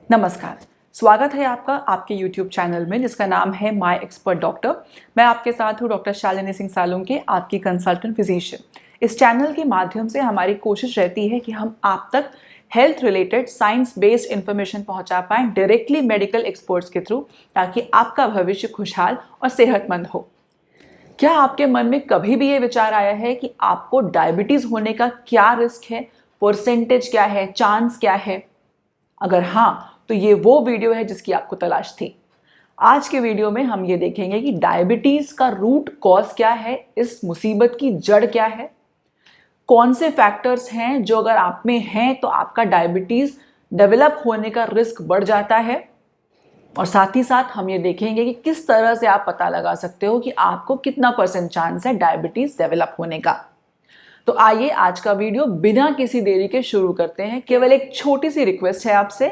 नमस्कार, स्वागत है आपका आपके YouTube चैनल में जिसका नाम है माय एक्सपर्ट डॉक्टर। मैं आपके साथ हूँ डॉक्टर शालिनी सिंह सालुंके, आपकी कंसल्टेंट फिजिशियन। इस चैनल के माध्यम से हमारी कोशिश रहती है कि हम आप तक health related science based information पहुंचा पाएं डायरेक्टली मेडिकल एक्सपर्ट्स के थ्रू, ताकि आपका भविष्य खुशहाल और सेहतमंद हो। क्या आपके मन में कभी भी ये विचार आया है कि आपको डायबिटीज होने का क्या रिस्क है, परसेंटेज क्या है, चांस क्या है? अगर हाँ, तो ये वो वीडियो है जिसकी आपको तलाश थी। आज के वीडियो में हम ये देखेंगे कि डायबिटीज का रूट कॉज क्या है, इस मुसीबत की जड़ क्या है, कौन से फैक्टर्स हैं जो अगर आप में हैं तो आपका डायबिटीज डेवलप होने का रिस्क बढ़ जाता है, और साथ ही साथ हम ये देखेंगे कि किस तरह से आप पता लगा सकते हो कि आपको कितना % चांस है डायबिटीज डेवलप होने का। तो आइए आज का वीडियो बिना किसी देरी के शुरू करते हैं। केवल एक छोटी सी रिक्वेस्ट है आपसे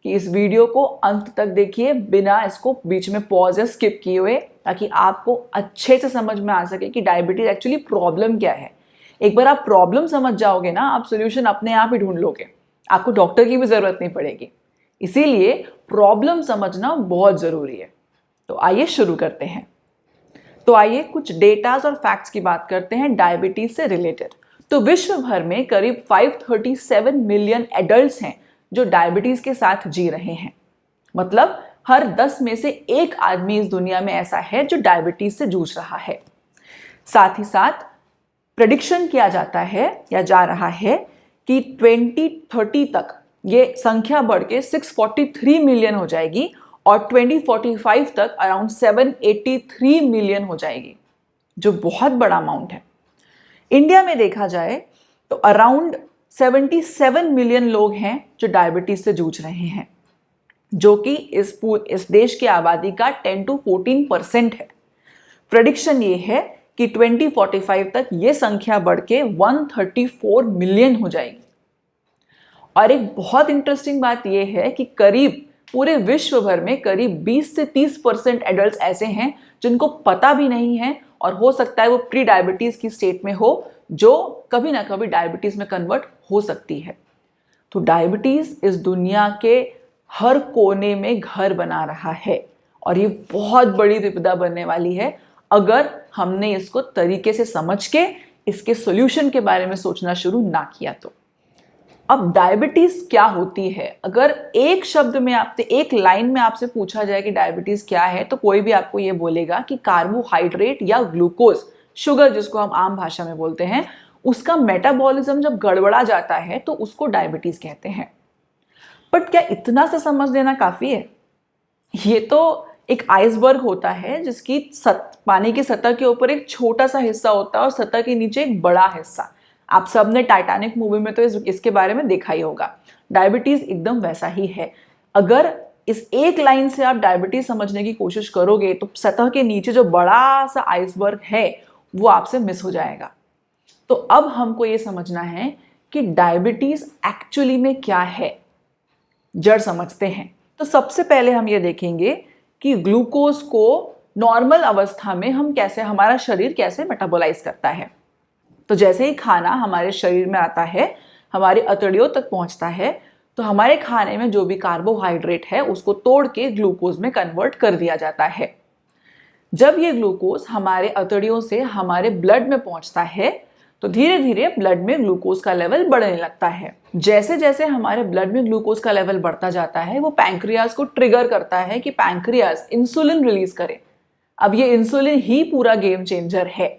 कि इस वीडियो को अंत तक देखिए, बिना इसको बीच में पॉज या स्किप किए हुए, ताकि आपको अच्छे से समझ में आ सके कि डायबिटीज एक्चुअली प्रॉब्लम क्या है। एक बार आप प्रॉब्लम समझ जाओगे ना, आप सोल्यूशन अपने आप ही ढूंढ लोगे, आपको डॉक्टर की भी जरूरत नहीं पड़ेगी। इसीलिए प्रॉब्लम समझना बहुत जरूरी है। तो आइए शुरू करते हैं। तो आइए कुछ डेटाज और फैक्ट्स की बात करते हैं डायबिटीज से रिलेटेड। तो विश्व भर में करीब 537 मिलियन एडल्ट्स हैं जो डायबिटीज के साथ जी रहे हैं। मतलब हर 10 में से एक आदमी इस दुनिया में ऐसा है जो डायबिटीज से जूझ रहा है। साथ ही साथ प्रेडिक्शन किया जाता है या जा रहा है कि 2030 तक ये संख्या बढ़ के 643 मिलियन हो जाएगी और 2045 तक अराउंड 783 मिलियन हो जाएगी, जो बहुत बड़ा अमाउंट है। इंडिया में देखा जाए तो अराउंड 77 मिलियन लोग हैं जो डायबिटीज से जूझ रहे हैं, जो कि इस देश की आबादी का 10 to 14% है। प्रेडिक्शन ये है कि 2045 तक ये संख्या बढ़ के 134 मिलियन हो जाएगी। और एक बहुत इंटरेस्टिंग बात यह है कि करीब पूरे विश्व भर में करीब 20 से 30% एडल्ट्स ऐसे हैं जिनको पता भी नहीं है, और हो सकता है वो प्री डायबिटीज की स्टेट में हो, जो कभी ना कभी डायबिटीज में कन्वर्ट हो सकती है। तो डायबिटीज इस दुनिया के हर कोने में घर बना रहा है, और ये बहुत बड़ी विपदा बनने वाली है अगर हमने इसको तरीके से समझ के इसके सॉल्यूशन के बारे में सोचना शुरू ना किया तो। अब डायबिटीज क्या होती है? अगर एक शब्द में आपसे, एक लाइन में आपसे पूछा जाए कि डायबिटीज क्या है, तो कोई भी आपको ये बोलेगा कि कार्बोहाइड्रेट या ग्लूकोज, शुगर जिसको हम आम भाषा में बोलते हैं, उसका मेटाबॉलिज्म जब गड़बड़ा जाता है तो उसको डायबिटीज कहते हैं। बट क्या इतना सा समझ लेना काफी है? ये तो एक आइसबर्ग होता है जिसकी पानी की सतह के ऊपर एक छोटा सा हिस्सा होता है और सतह के नीचे एक बड़ा हिस्सा। आप सबने टाइटैनिक मूवी में तो इसके बारे में देखा ही होगा। डायबिटीज एकदम वैसा ही है। अगर इस एक लाइन से आप डायबिटीज समझने की कोशिश करोगे तो सतह के नीचे जो बड़ा सा आइसबर्ग है वो आपसे मिस हो जाएगा। तो अब हमको ये समझना है कि डायबिटीज एक्चुअली में क्या है, जड़ समझते हैं। तो सबसे पहले हम ये देखेंगे कि ग्लूकोज को नॉर्मल अवस्था में हमारा शरीर कैसे मेटाबोलाइज करता है। तो जैसे ही खाना हमारे शरीर में आता है, हमारी अतड़ियों तक पहुंचता है, तो हमारे खाने में जो भी कार्बोहाइड्रेट है उसको तोड़ के ग्लूकोज में कन्वर्ट कर दिया जाता है। जब ये ग्लूकोज हमारे अतड़ियों से हमारे ब्लड में पहुंचता है तो धीरे धीरे ब्लड में ग्लूकोज का लेवल बढ़ने लगता है। जैसे जैसे हमारे ब्लड में ग्लूकोज का लेवल बढ़ता जाता है, वो पैंक्रियाज को ट्रिगर करता है कि पैंक्रियाज इंसुलिन रिलीज करे। अब ये इंसुलिन ही पूरा गेम चेंजर है।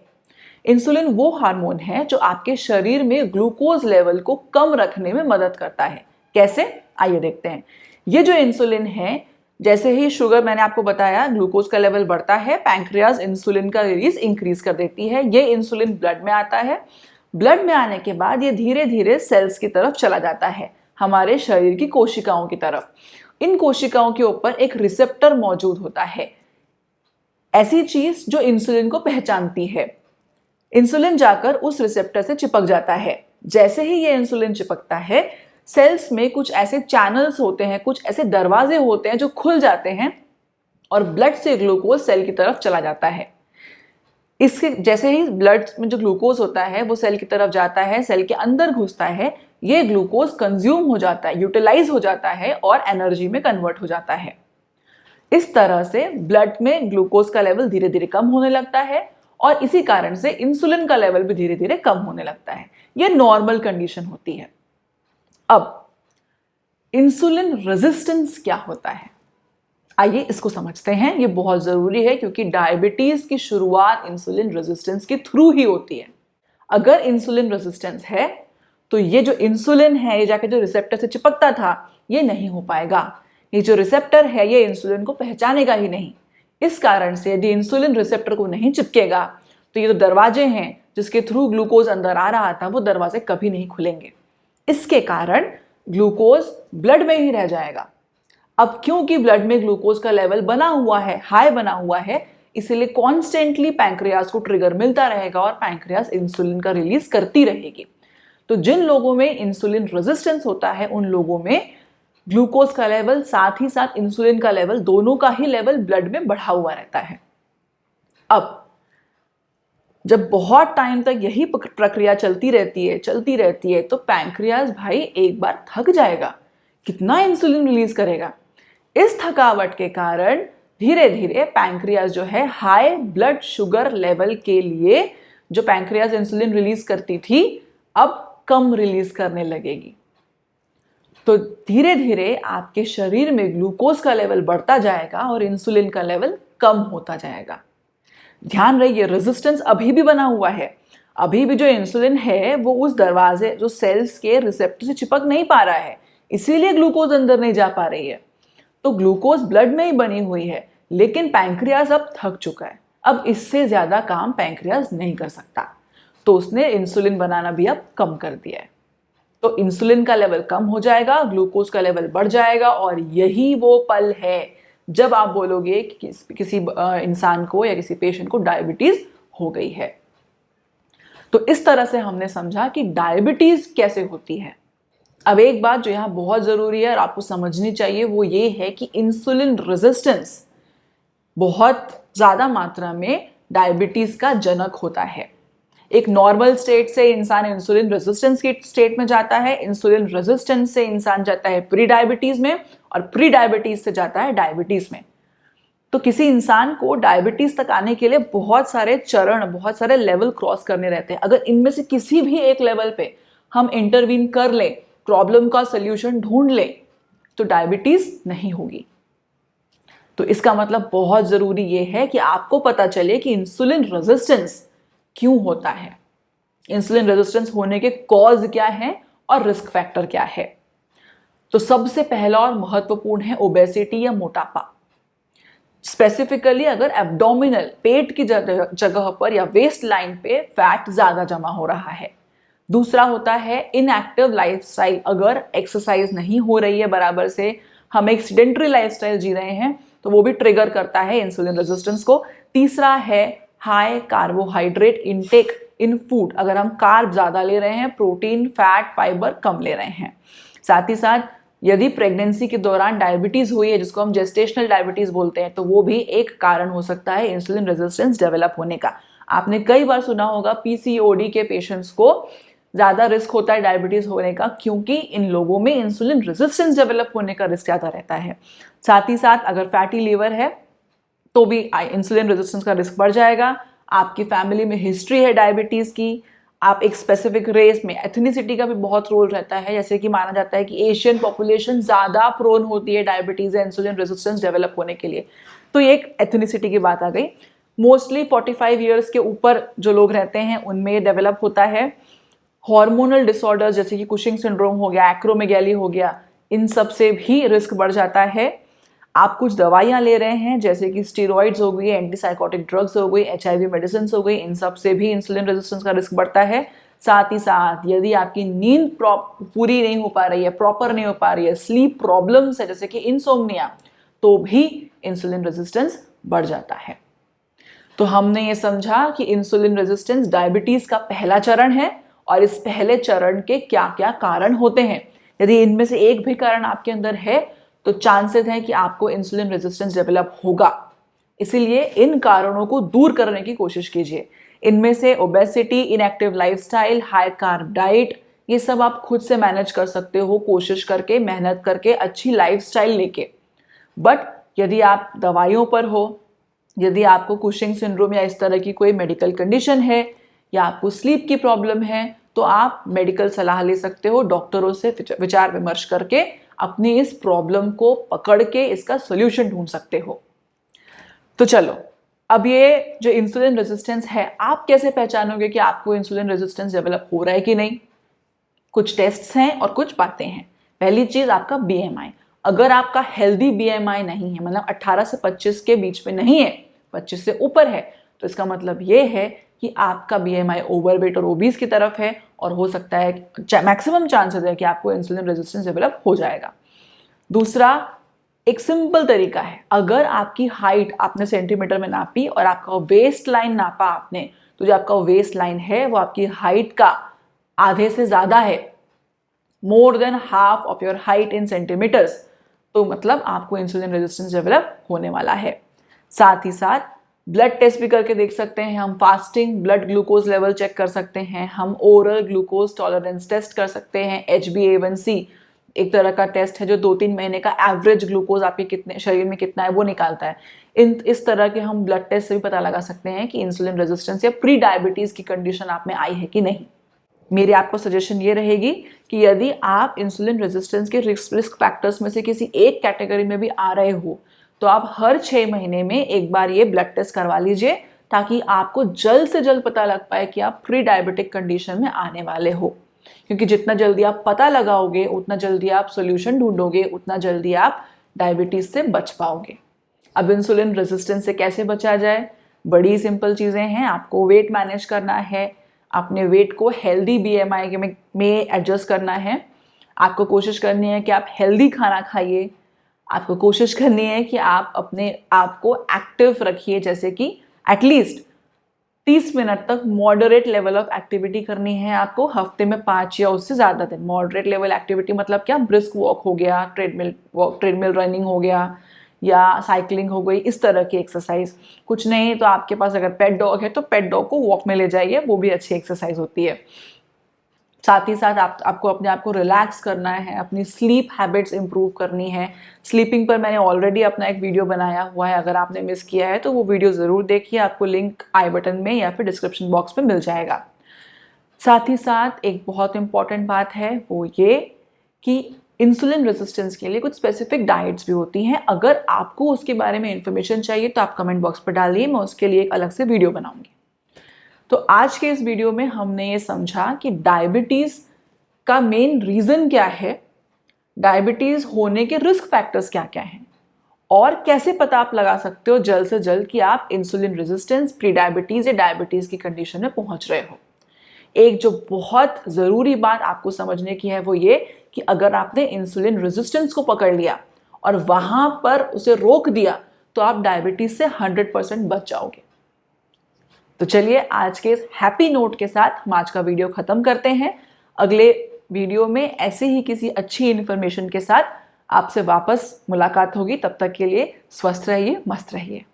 इंसुलिन वो हार्मोन है जो आपके शरीर में ग्लूकोज लेवल को कम रखने में मदद करता है। कैसे? आइए देखते हैं। ये जो इंसुलिन है, जैसे ही शुगर, मैंने आपको बताया, ग्लूकोज का लेवल बढ़ता है, पैंक्रियाज इंसुलिन का रिलीज इंक्रीज कर देती है। ये इंसुलिन ब्लड में आता है। ब्लड में आने के बाद ये धीरे धीरे सेल्स की तरफ चला जाता है, हमारे शरीर की कोशिकाओं की तरफ। इन कोशिकाओं के ऊपर एक रिसेप्टर मौजूद होता है, ऐसी चीज जो इंसुलिन को पहचानती है। इंसुलिन जाकर उस रिसेप्टर से चिपक जाता है। जैसे ही ये इंसुलिन चिपकता है, सेल्स में कुछ ऐसे चैनल्स होते हैं, कुछ ऐसे दरवाजे होते हैं जो खुल जाते हैं और ब्लड से ग्लूकोज सेल की तरफ चला जाता है। इसके जैसे ही ब्लड में जो ग्लूकोज होता है वो सेल की तरफ जाता है, सेल के अंदर घुसता है, ये ग्लूकोज कंज्यूम हो जाता है, यूटिलाइज हो जाता है और एनर्जी में कन्वर्ट हो जाता है। इस तरह से ब्लड में ग्लूकोज का लेवल धीरे धीरे कम होने लगता है और इसी कारण से इंसुलिन का लेवल भी धीरे धीरे कम होने लगता है। ये नॉर्मल कंडीशन होती है। अब इंसुलिन रेजिस्टेंस क्या होता है, आइए इसको समझते हैं। ये बहुत जरूरी है क्योंकि डायबिटीज की शुरुआत इंसुलिन रेजिस्टेंस के थ्रू ही होती है। अगर इंसुलिन रेजिस्टेंस है तो ये जो इंसुलिन है ये जाके जो रिसेप्टर से चिपकता था ये नहीं हो पाएगा। ये जो रिसेप्टर है ये इंसुलिन को पहचानेगा ही नहीं। इस कारण से यदि इंसुलिन रिसेप्टर को नहीं चिपकेगा तो ये जो दरवाजे हैं जिसके थ्रू ग्लूकोज अंदर आ रहा था वो दरवाजे कभी नहीं खुलेंगे। इसके कारण ग्लूकोज ब्लड में ही रह जाएगा। अब क्योंकि ब्लड में ग्लूकोज का लेवल बना हुआ है, हाई बना हुआ है, इसलिए कॉन्स्टेंटली पैंक्रियाज को ट्रिगर मिलता रहेगा और पैंक्रियाज इंसुलिन का रिलीज करती रहेगी। तो जिन लोगों में इंसुलिन रेजिस्टेंस होता है उन लोगों में ग्लूकोज का लेवल साथ ही साथ इंसुलिन का लेवल दोनों का ही लेवल ब्लड में बढ़ा हुआ रहता है। अब जब बहुत टाइम तक यही प्रक्रिया चलती रहती है तो पैंक्रियाज भाई एक बार थक जाएगा। कितना इंसुलिन रिलीज करेगा? इस थकावट के कारण धीरे धीरे पैंक्रियाज जो है हाई ब्लड शुगर लेवल के लिए जो पैंक्रियाज इंसुलिन रिलीज करती थी अब कम रिलीज करने लगेगी। तो धीरे धीरे आपके शरीर में ग्लूकोज का लेवल बढ़ता जाएगा और इंसुलिन का लेवल कम होता जाएगा। ध्यान रहे ये रेजिस्टेंस अभी भी बना हुआ है। अभी भी जो इंसुलिन है वो उस दरवाजे जो सेल्स के रिसेप्टर से चिपक नहीं पा रहा है, इसीलिए ग्लूकोज अंदर नहीं जा पा रही है। तो ग्लूकोज ब्लड में ही बनी हुई है लेकिन पैंक्रियाज अब थक चुका है। अब इससे ज्यादा काम पैंक्रियाज नहीं कर सकता तो उसने इंसुलिन बनाना भी अब कम कर दिया है। तो इंसुलिन का लेवल कम हो जाएगा, ग्लूकोज का लेवल बढ़ जाएगा और यही वो पल है जब आप बोलोगे कि किसी इंसान को या किसी पेशेंट को डायबिटीज हो गई है। तो इस तरह से हमने समझा कि डायबिटीज कैसे होती है। अब एक बात जो यहाँ बहुत जरूरी है और आपको समझनी चाहिए वो ये है कि इंसुलिन रेजिस्टेंस बहुत ज्यादा मात्रा में डायबिटीज का जनक होता है। एक नॉर्मल स्टेट से इंसान इंसुलिन रेजिस्टेंस की स्टेट में जाता है, इंसुलिन रेजिस्टेंस से इंसान जाता है प्री डायबिटीज में और प्री डायबिटीज से जाता है डायबिटीज में। तो किसी इंसान को डायबिटीज तक आने के लिए बहुत सारे चरण, बहुत सारे लेवल क्रॉस करने रहते हैं। अगर इनमें से किसी भी एक लेवल पे हम इंटरवीन कर ले, प्रॉब्लम का सोल्यूशन ढूंढ ले तो डायबिटीज नहीं होगी। तो इसका मतलब बहुत जरूरी ये है कि आपको पता चले कि इंसुलिन रेजिस्टेंस क्यों होता है, इंसुलिन रेजिस्टेंस होने के कॉज क्या है और रिस्क फैक्टर क्या है। तो सबसे पहला और महत्वपूर्ण है ओबेसिटी या मोटापा। स्पेसिफिकली अगर एब्डोमिनल पेट की जगह पर या वेस्ट लाइन पे फैट ज्यादा जमा हो रहा है। दूसरा होता है इनएक्टिव लाइफस्टाइल, अगर एक्सरसाइज नहीं हो रही है बराबर से, हम एक सेडेंटरी लाइफस्टाइल जी रहे हैं तो वो भी ट्रिगर करता है इंसुलिन रेजिस्टेंस को। तीसरा है हाई कार्बोहाइड्रेट इनटेक इन फूड, अगर हम कार्ब ज्यादा ले रहे हैं, प्रोटीन, फैट, फाइबर कम ले रहे हैं। साथ ही साथ यदि प्रेगनेंसी के दौरान डायबिटीज हुई है जिसको हम जेस्टेशनल डायबिटीज बोलते हैं तो वो भी एक कारण हो सकता है इंसुलिन रेजिस्टेंस डेवलप होने का। आपने कई बार सुना होगा पीसीओडी के पेशेंट्स को ज्यादा रिस्क होता है डायबिटीज होने का क्योंकि इन लोगों में इंसुलिन रेजिस्टेंस डेवलप होने का रिस्क ज्यादा रहता है। साथ ही साथ अगर फैटी लीवर है तो भी इंसुलिन रेजिस्टेंस का रिस्क बढ़ जाएगा। आपकी फैमिली में हिस्ट्री है डायबिटीज की, आप एक स्पेसिफिक रेस में, एथनिसिटी का भी बहुत रोल रहता है। जैसे कि माना जाता है कि एशियन पॉपुलेशन ज्यादा प्रोन होती है डायबिटीज या इंसुलिन रेजिस्टेंस डेवलप होने के लिए, तो ये एक एथनिसिटी की बात आ गई। मोस्टली 45 ईयर्स के ऊपर जो लोग रहते हैं उनमें ये डेवलप होता है। हार्मोनल डिसऑर्डर्स जैसे कि कुशिंग सिंड्रोम हो गया, एक्रोमेगैली हो गया, इन सब से भी रिस्क बढ़ जाता है। आप कुछ दवाइयां ले रहे हैं जैसे कि स्टेरॉइड्स हो गई, एंटीसाइकोटिक ड्रग्स हो गई, एचआईवी मेडिसिन हो गई, इन सब से भी इंसुलिन रेजिस्टेंस का रिस्क बढ़ता है। साथ ही साथ यदि आपकी नींद पूरी नहीं हो पा रही है, प्रॉपर नहीं हो पा रही है, स्लीप प्रॉब्लम्स है जैसे कि इंसोम्निया, तो भी इंसुलिन रेजिस्टेंस बढ़ जाता है। तो हमने ये समझा कि इंसुलिन रेजिस्टेंस डायबिटीज का पहला चरण है और इस पहले चरण के क्या क्या कारण होते हैं। यदि इनमें से एक भी कारण आपके अंदर है तो चांसेस हैं कि आपको इंसुलिन रेजिस्टेंस डेवलप होगा। इसीलिए इन कारणों को दूर करने की कोशिश कीजिए। इनमें से obesity, inactive lifestyle, high carb diet, ये सब आप खुद से मैनेज कर सकते हो, कोशिश करके, मेहनत करके, अच्छी लाइफस्टाइल लेके। बट यदि आप दवाइयों पर हो, यदि आपको कुशिंग सिंड्रोम या इस तरह की कोई मेडिकल कंडीशन है, या आपको स्लीप की प्रॉब्लम है, तो आप मेडिकल सलाह ले सकते हो, डॉक्टरों से विचार विमर्श करके अपनी इस प्रॉब्लम को पकड़ के इसका सोल्यूशन ढूंढ सकते हो। तो चलो, अब ये जो इंसुलिन रेजिस्टेंस है, आप कैसे पहचानोगे कि आपको इंसुलिन रेजिस्टेंस डेवलप हो रहा है कि नहीं? कुछ टेस्ट्स हैं और कुछ बातें हैं। पहली चीज, आपका बीएमआई। अगर आपका हेल्दी बीएमआई नहीं है, मतलब 18 से 25 के बीच में नहीं है, 25 से ऊपर है, तो इसका मतलब ये है कि आपका बीएमआई ओवरवेट और ओबीस की तरफ है, और हो सकता है, मैक्सिमम चांसेस है कि आपको इंसुलिन रेजिस्टेंस डेवलप हो जाएगा। दूसरा, एक सिंपल तरीका है, अगर आपकी हाइट आपने सेंटीमीटर में नापी और आपका वेस्ट लाइन नापा आपने, तो जो आपका वेस्ट लाइन है वो आपकी हाइट का आधे से ज्यादा है, more than half of your height in centimetres, तो मतलब आपको इंसुलिन रेजिस्टेंस डेवलप होने वाला है। साथ ही साथ ब्लड टेस्ट भी करके देख सकते हैं हम, fasting blood glucose level check कर सकते हैं हम, ओरल ग्लूकोज टॉलरेंस टेस्ट कर सकते हैं, HbA1c एक तरह का टेस्ट है जो 2-3 महीने का एवरेज ग्लूकोज आपके कितने शरीर में कितना है वो निकालता है। इस तरह के हम ब्लड टेस्ट से भी पता लगा सकते हैं कि इंसुलिन रेजिस्टेंस या प्री डायबिटीज की कंडीशन आप में आई है कि नहीं। मेरी आपको सजेशन ये रहेगी कि यदि आप इंसुलिन रेजिस्टेंस के रिस्क फैक्टर्स में से किसी एक कैटेगरी में भी आ रहे हो, तो आप हर 6 महीने में एक बार ये ब्लड टेस्ट करवा लीजिए, ताकि आपको जल्द से जल्द पता लग पाए कि आप प्री डायबिटिक कंडीशन में आने वाले हो। क्योंकि जितना जल्दी आप पता लगाओगे, उतना जल्दी आप सोल्यूशन ढूंढोगे, उतना जल्दी आप डायबिटीज से बच पाओगे। अब इंसुलिन रेजिस्टेंस से कैसे बचा जाए? बड़ी सिंपल चीज़ें हैं। आपको वेट मैनेज करना है, अपने वेट को हेल्दी बीएमआई में एडजस्ट करना है, आपको कोशिश करनी है कि आप हेल्दी खाना खाइए, आपको कोशिश करनी है कि आप अपने आप को एक्टिव रखिए, जैसे कि एटलीस्ट 30 मिनट तक मॉडरेट लेवल ऑफ एक्टिविटी करनी है आपको, हफ्ते में 5 या उससे ज़्यादा दिन। मॉडरेट लेवल एक्टिविटी मतलब क्या? ब्रिस्क वॉक हो गया, ट्रेडमिल रनिंग हो गया, या साइकिलिंग हो गई, इस तरह की एक्सरसाइज। कुछ नहीं तो आपके पास अगर पेट डॉग है तो पेट डॉग को वॉक में ले जाइए, वो भी अच्छी एक्सरसाइज होती है। साथ ही साथ आपको अपने आप को रिलैक्स करना है, अपनी स्लीप हैबिट्स इंप्रूव करनी है। स्लीपिंग पर मैंने ऑलरेडी अपना एक वीडियो बनाया हुआ है, अगर आपने मिस किया है तो वो वीडियो ज़रूर देखिए, आपको लिंक आई बटन में या फिर डिस्क्रिप्शन बॉक्स में मिल जाएगा। साथ ही साथ एक बहुत इंपॉर्टेंट बात है वो ये कि इंसुलिन रेजिस्टेंस के लिए कुछ स्पेसिफिक डाइट्स भी होती हैं। अगर आपको उसके बारे में इंफॉर्मेशन चाहिए तो आप कमेंट बॉक्स पर डालिए, मैं उसके लिए एक अलग से वीडियो बनाऊंगी। तो आज के इस वीडियो में हमने ये समझा कि डायबिटीज़ का मेन रीज़न क्या है, डायबिटीज़ होने के रिस्क फैक्टर्स क्या क्या हैं, और कैसे पता आप लगा सकते हो जल्द से जल्द कि आप इंसुलिन रेजिस्टेंस, प्री डायबिटीज़ या डायबिटीज़ की कंडीशन में पहुंच रहे हो। एक जो बहुत ज़रूरी बात आपको समझने की है वो ये कि अगर आपने इंसुलिन रेजिस्टेंस को पकड़ लिया और वहाँ पर उसे रोक दिया, तो आप डायबिटीज़ से 100% बच जाओगे। तो चलिए, आज के इस हैप्पी नोट के साथ हम आज का वीडियो ख़त्म करते हैं। अगले वीडियो में ऐसे ही किसी अच्छी इन्फॉर्मेशन के साथ आपसे वापस मुलाकात होगी। तब तक के लिए स्वस्थ रहिए, मस्त रहिए।